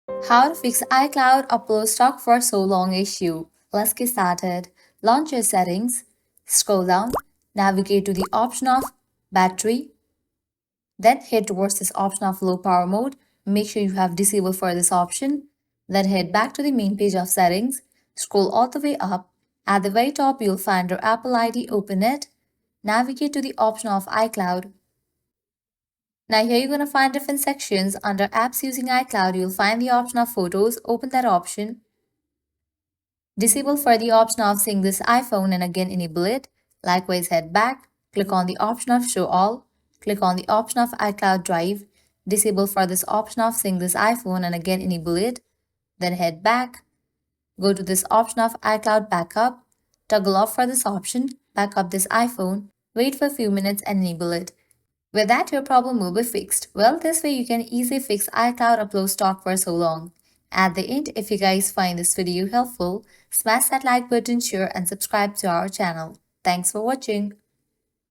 How to fix iCloud upload stock for so long issue. Let's get started. Launch your settings, scroll down, navigate to the option of battery, then head towards this option of low power mode. Make sure you have disabled for this option. Then head back to the main page of settings, scroll all the way up. At the very top, you'll find your Apple ID, open it, navigate to the option of iCloud. Now here you're going to find different sections. Under apps using iCloud, you'll find the option of photos. Open that option. Disable for the option of seeing this iPhone and again enable it. Likewise, head back, click on the option of show all, click on the option of iCloud Drive, disable for this option of seeing this iPhone and again enable it. Then head back, go to this option of iCloud Backup, toggle off for this option, back up this iPhone, wait for a few minutes and enable it. With that, your problem will be fixed. Well, this way you can easily fix iCloud upload stock for so long. At the end, if you guys find this video helpful, smash that like button, share and subscribe to our channel. Thanks for watching.